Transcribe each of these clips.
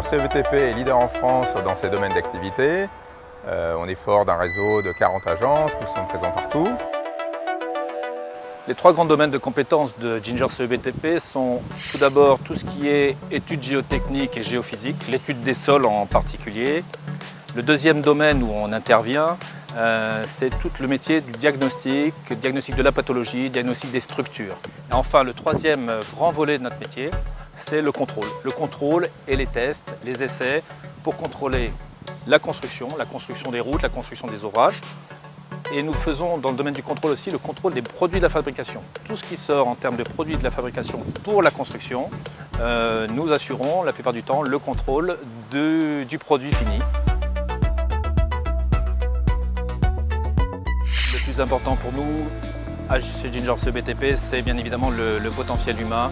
CEBTP est leader en France dans ces domaines d'activité. On est fort d'un réseau de 40 agences, nous sommes présents partout. Les trois grands domaines de compétences de Ginger CEBTP sont tout d'abord tout ce qui est études géotechniques et géophysiques, l'étude des sols en particulier. Le deuxième domaine où on intervient, c'est tout le métier du diagnostic de la pathologie, diagnostic des structures. Et enfin, le troisième grand volet de notre métier, c'est le contrôle. Le contrôle et les tests, les essais pour contrôler la construction des routes, la construction des ouvrages. Et nous faisons dans le domaine du contrôle aussi le contrôle des produits de la fabrication. Tout ce qui sort en termes de produits de la fabrication pour la construction, nous assurons la plupart du temps le contrôle du produit fini. Le plus important pour nous chez Ginger CEBTP, c'est bien évidemment le potentiel humain.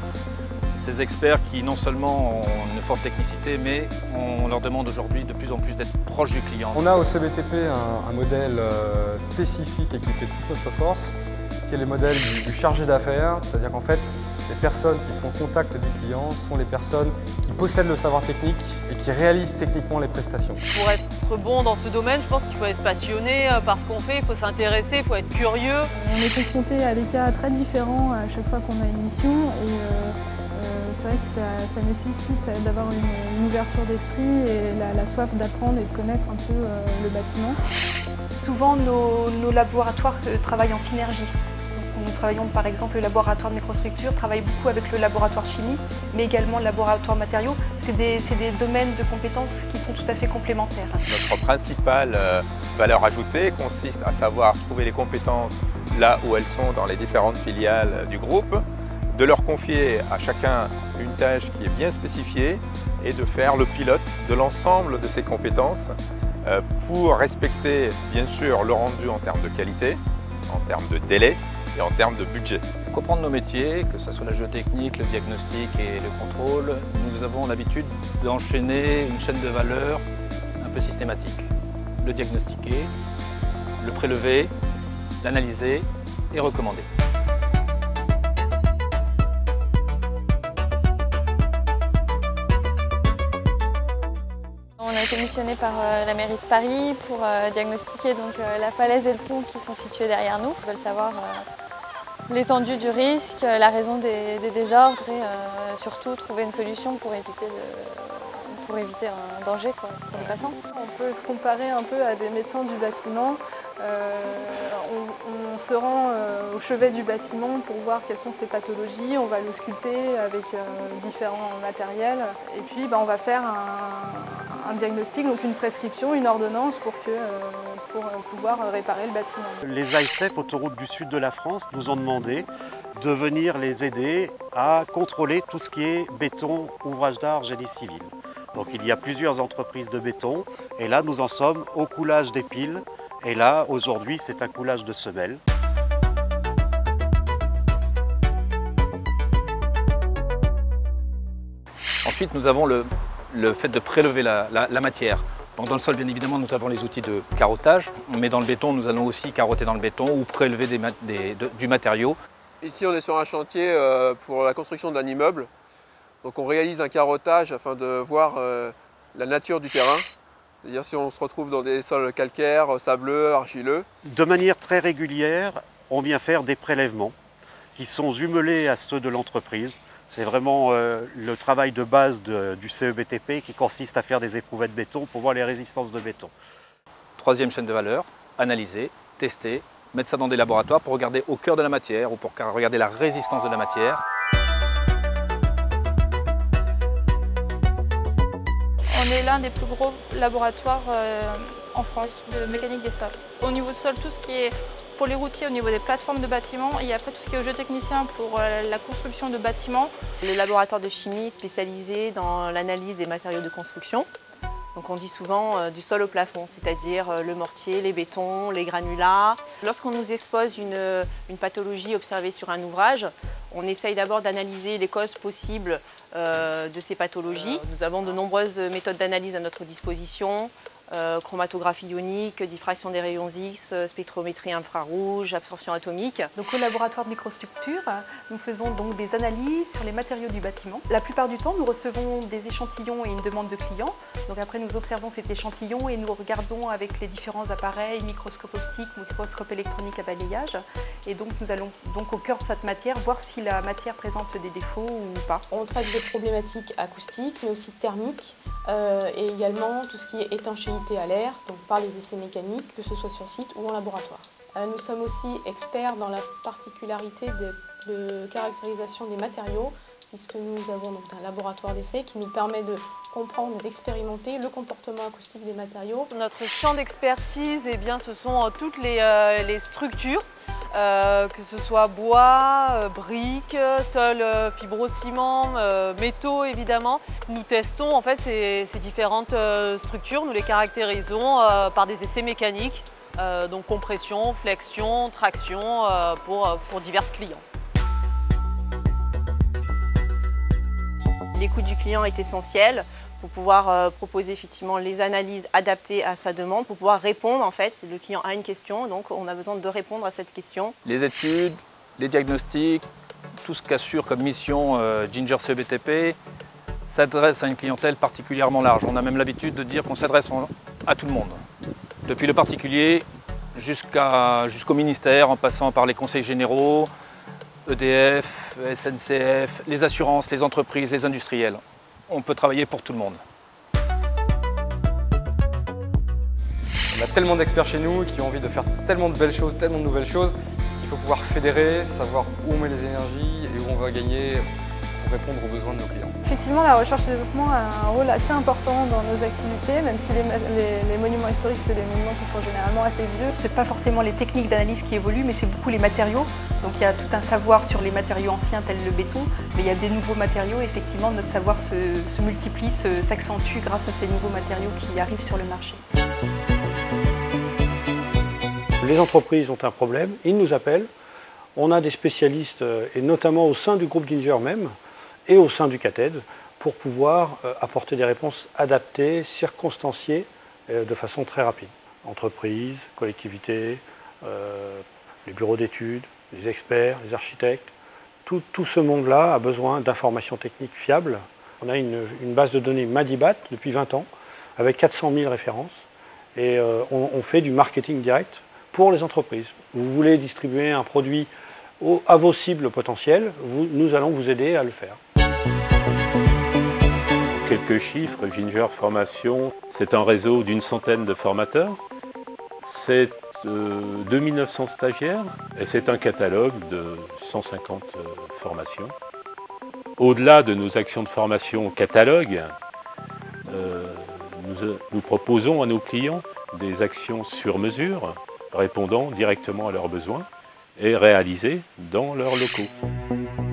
Ces experts qui non seulement ont une forte technicité, mais on leur demande aujourd'hui de plus en plus d'être proches du client. On a au CEBTP un modèle spécifique et qui fait toute notre force, qui est le modèle du chargé d'affaires, c'est-à-dire qu'en fait, les personnes qui sont au contact du client sont les personnes qui possèdent le savoir technique et qui réalisent techniquement les prestations. Pour être bon dans ce domaine, je pense qu'il faut être passionné par ce qu'on fait, il faut s'intéresser, il faut être curieux. On est confronté à des cas très différents à chaque fois qu'on a une mission et c'est vrai que ça nécessite d'avoir une ouverture d'esprit et la soif d'apprendre et de connaître un peu le bâtiment. Souvent, nos laboratoires travaillent en synergie. Nous travaillons par exemple, le laboratoire de microstructure travaille beaucoup avec le laboratoire chimie, mais également le laboratoire matériaux. C'est des domaines de compétences qui sont tout à fait complémentaires. Notre principale valeur ajoutée consiste à savoir trouver les compétences là où elles sont dans les différentes filiales du groupe, de leur confier à chacun une tâche qui est bien spécifiée et de faire le pilote de l'ensemble de ces compétences pour respecter bien sûr le rendu en termes de qualité, en termes de délai et en termes de budget. Pour comprendre nos métiers, que ce soit la géotechnique, le diagnostic et le contrôle, nous avons l'habitude d'enchaîner une chaîne de valeur un peu systématique. Le diagnostiquer, le prélever, l'analyser et recommander. On a été missionné par la mairie de Paris pour diagnostiquer donc, la falaise et le pont qui sont situés derrière nous. Ils veulent savoir l'étendue du risque, la raison des désordres et surtout trouver une solution pour éviter un danger pour les passants. On peut se comparer un peu à des médecins du bâtiment. On se rend au chevet du bâtiment pour voir quelles sont ses pathologies. On va le sculpter avec différents matériels. Et puis on va faire un diagnostic, donc une prescription, une ordonnance pour pouvoir réparer le bâtiment. Les ASF Autoroutes du Sud de la France nous ont demandé de venir les aider à contrôler tout ce qui est béton, ouvrage d'art, génie civil. Donc il y a plusieurs entreprises de béton et là nous en sommes au coulage des piles et là aujourd'hui c'est un coulage de semelles. Ensuite nous avons le fait de prélever la matière. Donc dans le sol bien évidemment nous avons les outils de carottage, mais dans le béton nous allons aussi carotter dans le béton ou prélever du matériau. Ici on est sur un chantier pour la construction d'un immeuble. Donc on réalise un carottage afin de voir la nature du terrain, c'est-à-dire si on se retrouve dans des sols calcaires, sableux, argileux. De manière très régulière, on vient faire des prélèvements qui sont jumelés à ceux de l'entreprise. C'est vraiment le travail de base du CEBTP qui consiste à faire des éprouvettes de béton pour voir les résistances de béton. Troisième chaîne de valeur, analyser, tester, mettre ça dans des laboratoires pour regarder au cœur de la matière ou pour regarder la résistance de la matière. On est l'un des plus gros laboratoires en France de mécanique des sols. Au niveau sol, tout ce qui est pour les routiers, au niveau des plateformes de bâtiments, et après tout ce qui est géotechnicien pour la construction de bâtiments. Le laboratoire de chimie spécialisé dans l'analyse des matériaux de construction. Donc on dit souvent du sol au plafond, c'est-à-dire le mortier, les bétons, les granulats. Lorsqu'on nous expose une pathologie observée sur un ouvrage, on essaye d'abord d'analyser les causes possibles de ces pathologies. Nous avons de nombreuses méthodes d'analyse à notre disposition, chromatographie ionique, diffraction des rayons X, spectrométrie infrarouge, absorption atomique. Donc au laboratoire de microstructure, nous faisons donc des analyses sur les matériaux du bâtiment. La plupart du temps, nous recevons des échantillons et une demande de clients. Donc après, nous observons cet échantillon et nous regardons avec les différents appareils, microscope optique, microscope électronique à balayage. Et donc nous allons donc au cœur de cette matière voir si la matière présente des défauts ou pas. On traite des problématiques acoustiques, mais aussi thermiques, et également tout ce qui est étanchéité à l'air, donc par les essais mécaniques, que ce soit sur site ou en laboratoire. Nous sommes aussi experts dans la particularité de caractérisation des matériaux, puisque nous avons donc un laboratoire d'essai qui nous permet de comprendre et d'expérimenter le comportement acoustique des matériaux. Notre champ d'expertise, eh bien, ce sont toutes les structures, que ce soit bois, briques, tôle, fibrociment, métaux évidemment. Nous testons en fait ces différentes structures, nous les caractérisons par des essais mécaniques, donc compression, flexion, traction pour divers clients. L'écoute du client est essentielle pour pouvoir proposer effectivement les analyses adaptées à sa demande, pour pouvoir répondre en fait, si le client a une question, donc on a besoin de répondre à cette question. Les études, les diagnostics, tout ce qu'assure comme mission Ginger CEBTP s'adresse à une clientèle particulièrement large. On a même l'habitude de dire qu'on s'adresse à tout le monde, depuis le particulier jusqu'au ministère, en passant par les conseils généraux, EDF, SNCF, les assurances, les entreprises, les industriels. On peut travailler pour tout le monde. On a tellement d'experts chez nous qui ont envie de faire tellement de belles choses, tellement de nouvelles choses, qu'il faut pouvoir fédérer, savoir où on met les énergies et où on va gagner pour répondre aux besoins de nos clients. Effectivement, la recherche et développement a un rôle assez important dans nos activités, même si les monuments historiques, c'est des monuments qui sont généralement assez vieux. Ce n'est pas forcément les techniques d'analyse qui évoluent, mais c'est beaucoup les matériaux. Donc il y a tout un savoir sur les matériaux anciens tels le béton, mais il y a des nouveaux matériaux. Effectivement, notre savoir se multiplie, s'accentue grâce à ces nouveaux matériaux qui arrivent sur le marché. Les entreprises ont un problème, ils nous appellent. On a des spécialistes, et notamment au sein du groupe Ginger même, et au sein du CATED, pour pouvoir apporter des réponses adaptées, circonstanciées, de façon très rapide. Entreprises, collectivités, les bureaux d'études, les experts, les architectes, tout ce monde-là a besoin d'informations techniques fiables. On a une base de données Madibat depuis 20 ans, avec 400 000 références, et on fait du marketing direct pour les entreprises. Vous voulez distribuer un produit à vos cibles potentielles, nous allons vous aider à le faire. Quelques chiffres, Ginger Formation, c'est un réseau d'une centaine de formateurs, c'est 2900 stagiaires et c'est un catalogue de 150 formations. Au-delà de nos actions de formation catalogue, nous proposons à nos clients des actions sur mesure, répondant directement à leurs besoins et réalisées dans leurs locaux.